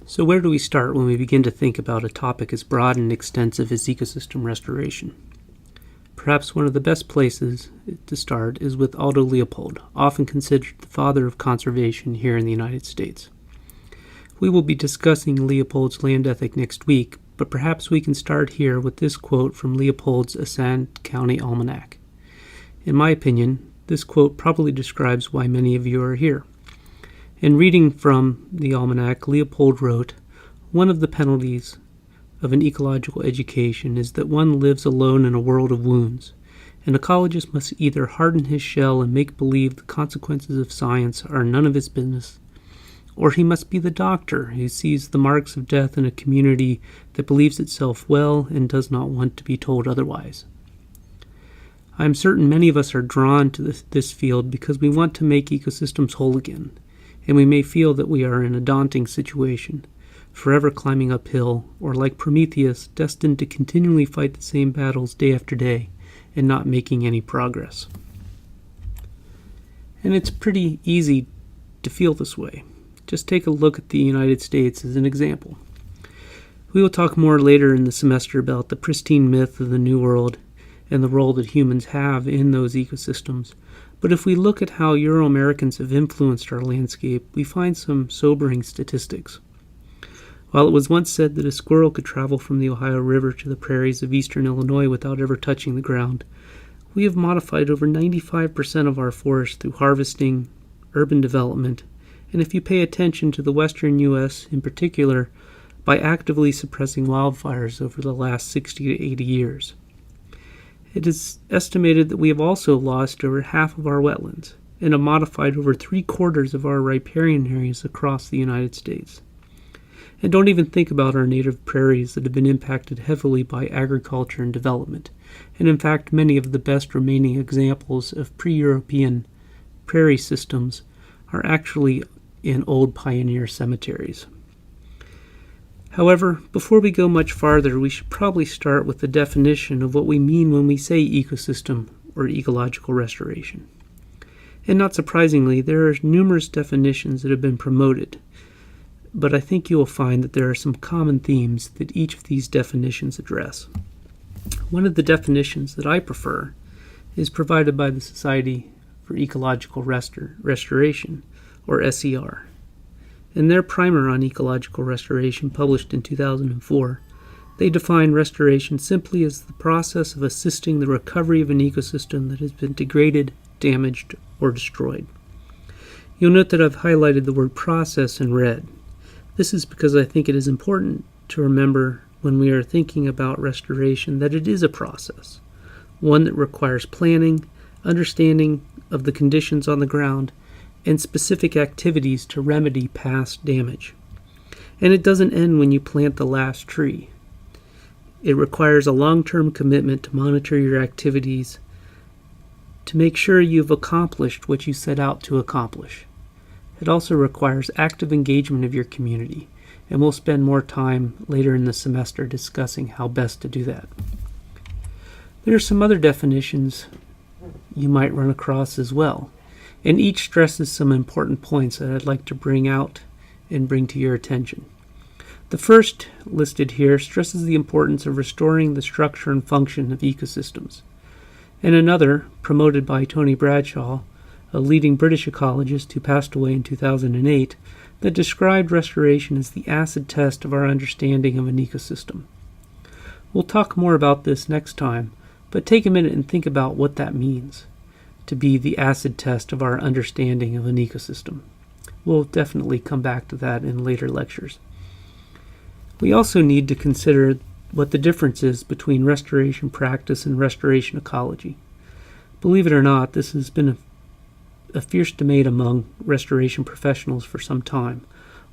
So where do we start when we begin to think about a topic as broad and extensive as ecosystem restoration? Perhaps one of the best places to start is with Aldo Leopold, often considered the father of conservation here in the United States. We will be discussing Leopold's land ethic next week, but perhaps we can start here with this quote from Leopold's Ascent County Almanac. In my opinion, this quote probably describes why many of you are here. In reading from the almanac, Leopold wrote, "One of the penalties of an ecological education is that one lives alone in a world of wounds. An ecologist must either harden his shell and make believe the consequences of science are none of his business, or he must be the doctor who sees the marks of death in a community that believes itself well and does not want to be told otherwise." I am certain many of us are drawn to this field because we want to make ecosystems whole again, and we may feel that we are in a daunting situation, forever climbing uphill, or like Prometheus, destined to continually fight the same battles day after day and not making any progress. And it's pretty easy to feel this way. Just take a look at the United States as an example. We will talk more later in the semester about the pristine myth of the New World and the role that humans have in those ecosystems. But if we look at how Euro-Americans have influenced our landscape, we find some sobering statistics. While it was once said that a squirrel could travel from the Ohio River to the prairies of eastern Illinois without ever touching the ground, we have modified over 95% of our forests through harvesting, urban development, and if you pay attention to the western U.S. in particular, by actively suppressing wildfires over the last 60 to 80 years. It is estimated that we have also lost over half of our wetlands and have modified over 3/4 of our riparian areas across the United States. And don't even think about our native prairies that have been impacted heavily by agriculture and development, and in fact many of the best remaining examples of pre-European prairie systems are actually in old pioneer cemeteries. However, before we go much farther, we should probably start with the definition of what we mean when we say ecosystem or ecological restoration. And not surprisingly, there are numerous definitions that have been promoted, but I think you will find that there are some common themes that each of these definitions address. One of the definitions that I prefer is provided by the Society for Ecological Restoration, or SER. In their primer on ecological restoration, published in 2004, they define restoration simply as the process of assisting the recovery of an ecosystem that has been degraded, damaged, or destroyed. You'll note that I've highlighted the word process in red. This is because I think it is important to remember when we are thinking about restoration that it is a process, one that requires planning, understanding of the conditions on the ground, and specific activities to remedy past damage. And it doesn't end when you plant the last tree. It requires a long-term commitment to monitor your activities to make sure you've accomplished what you set out to accomplish. It also requires active engagement of your community, and we'll spend more time later in the semester discussing how best to do that. There are some other definitions you might run across as well, and each stresses some important points that I'd like to bring out and bring to your attention. The first listed here stresses the importance of restoring the structure and function of ecosystems. And another, promoted by Tony Bradshaw, a leading British ecologist who passed away in 2008, that described restoration as the acid test of our understanding of an ecosystem. We'll talk more about this next time, but take a minute and think about what that means, to be the acid test of our understanding of an ecosystem. We'll definitely come back to that in later lectures. We also need to consider what the difference is between restoration practice and restoration ecology. Believe it or not, this has been a fierce debate among restoration professionals for some time,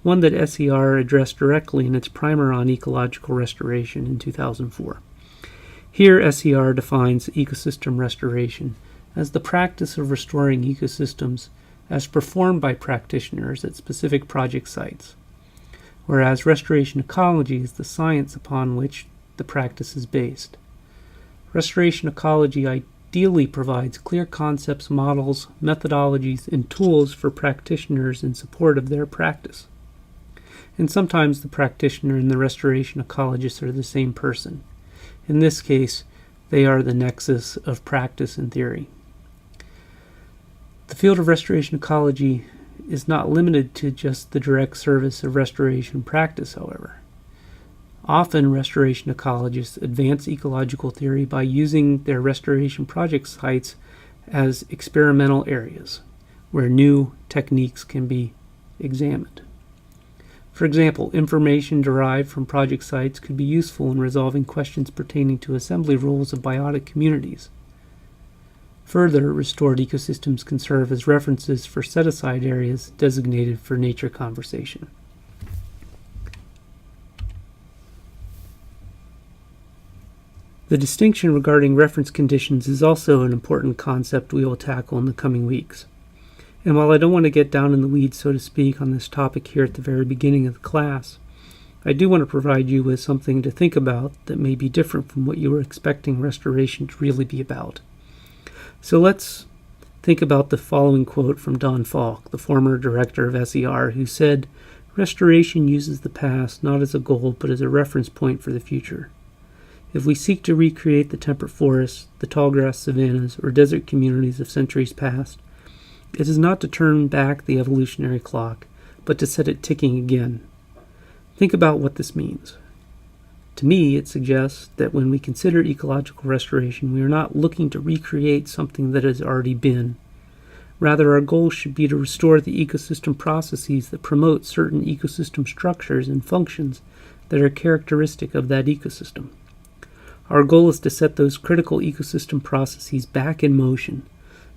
one that SER addressed directly in its primer on ecological restoration in 2004. Here, SER defines ecosystem restoration as the practice of restoring ecosystems as performed by practitioners at specific project sites, whereas restoration ecology is the science upon which the practice is based. Restoration ecology ideally provides clear concepts, models, methodologies, and tools for practitioners in support of their practice. and sometimes the practitioner and the restoration ecologist are the same person. In this case, they are the nexus of practice and theory. The field of restoration ecology is not limited to just the direct service of restoration practice, however. Often, restoration ecologists advance ecological theory by using their restoration project sites as experimental areas where new techniques can be examined. For example, information derived from project sites could be useful in resolving questions pertaining to assembly rules of biotic communities. Further, restored ecosystems can serve as references for set-aside areas designated for nature conservation. The distinction regarding reference conditions is also an important concept we will tackle in the coming weeks. And while I don't want to get down in the weeds, so to speak, on this topic here at the very beginning of the class, I do want to provide you with something to think about that may be different from what you were expecting restoration to really be about. So let's think about the following quote from Don Falk, the former director of SER, who said, "Restoration uses the past not as a goal but as a reference point for the future. If we seek to recreate the temperate forests, the tallgrass savannas, or desert communities of centuries past, it is not to turn back the evolutionary clock, but to set it ticking again." Think about what this means. To me, it suggests that when we consider ecological restoration, we are not looking to recreate something that has already been. Rather, our goal should be to restore the ecosystem processes that promote certain ecosystem structures and functions that are characteristic of that ecosystem. Our goal is to set those critical ecosystem processes back in motion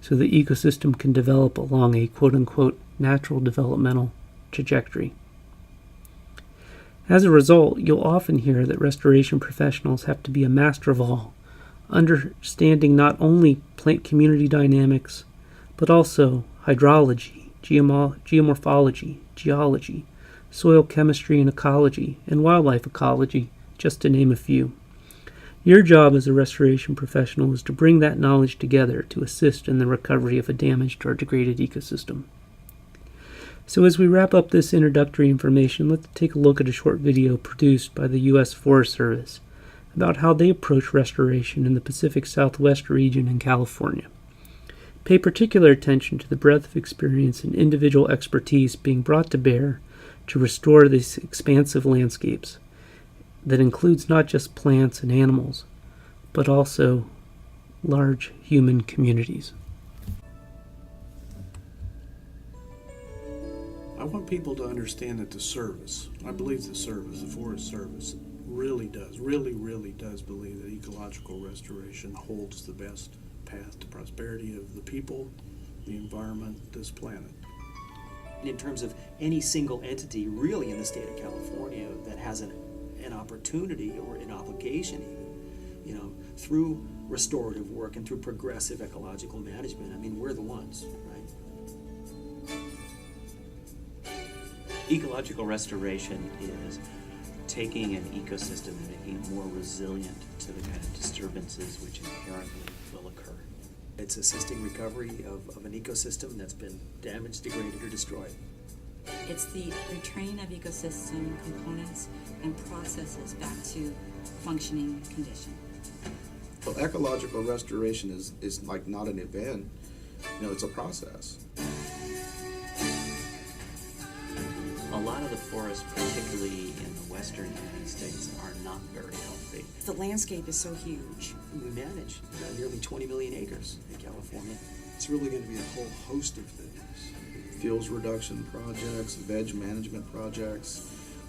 so the ecosystem can develop along a quote-unquote natural developmental trajectory. As a result, you'll often hear that restoration professionals have to be a master of all, understanding not only plant community dynamics, but also hydrology, geomorphology, geology, soil chemistry and ecology, and wildlife ecology, just to name a few. Your job as a restoration professional is to bring that knowledge together to assist in the recovery of a damaged or degraded ecosystem. So as we wrap up this introductory information, let's take a look at a short video produced by the U.S. Forest Service about how they approach restoration in the Pacific Southwest region in California. Pay particular attention to the breadth of experience and individual expertise being brought to bear to restore these expansive landscapes that includes not just plants and animals, but also large human communities. I want people to understand that the service, I believe the service, the Forest Service, really does believe that ecological restoration holds the best path to prosperity of the people, the environment, this planet. In terms of any single entity really in the state of California that has an opportunity or an obligation even, through restorative work and through progressive ecological management, we're the ones, right? Ecological restoration is taking an ecosystem and making it more resilient to the kind of disturbances which inherently will occur. It's assisting recovery of an ecosystem that's been damaged, degraded, or destroyed. It's the returning of ecosystem components and processes back to functioning condition. Well, ecological restoration is like not an event, it's a process. A lot of the forests, particularly in the western United States, are not very healthy. The landscape is so huge. We manage nearly 20 million acres in California. It's really going to be a whole host of things. Fuels reduction projects, veg management projects,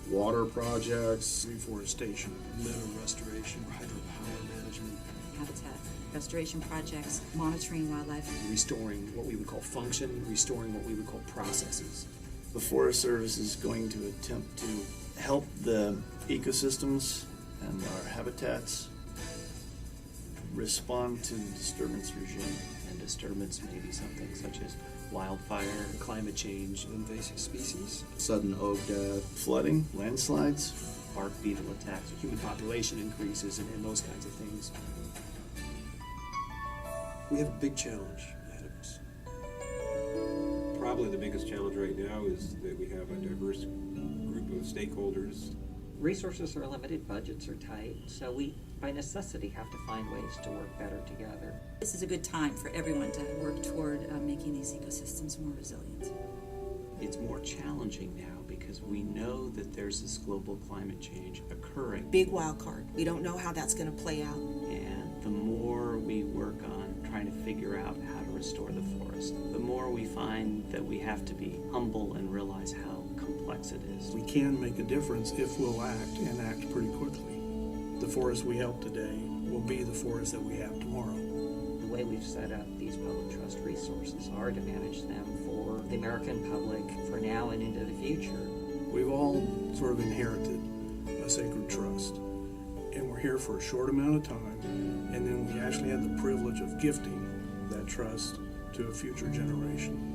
water projects, Reforestation, meadow restoration, hydropower management. Habitat restoration projects, monitoring wildlife. Restoring what we would call function, restoring what we would call processes. The Forest Service is going to attempt to help the ecosystems and our habitats respond to the disturbance regime. And disturbance may be something such as wildfire, Climate change, Invasive species. sudden oak death, Flooding, landslides, bark beetle attacks. human population increases, and those kinds of things. We have a big challenge ahead of us. Probably the biggest challenge right now is that we have a diverse group of stakeholders. Resources are limited, budgets are tight, so we, by necessity, have to find ways to work better together. This is a good time for everyone to work toward making these ecosystems more resilient. It's more challenging now because we know that there's this global climate change occurring. Big wild card. We don't know how that's going to play out. And the more we work on trying to figure out how to restore the forest, the more we find that we have to be humble and realize how complex it is. We can make a difference if we'll act, and act pretty quickly. The forest we help today will be the forest that we have tomorrow. The way we've set up these public trust resources are to manage them for the American public for now and into the future. We've all sort of inherited a sacred trust, and we're here for a short amount of time, and then we actually have the privilege of gifting that trust to a future generation.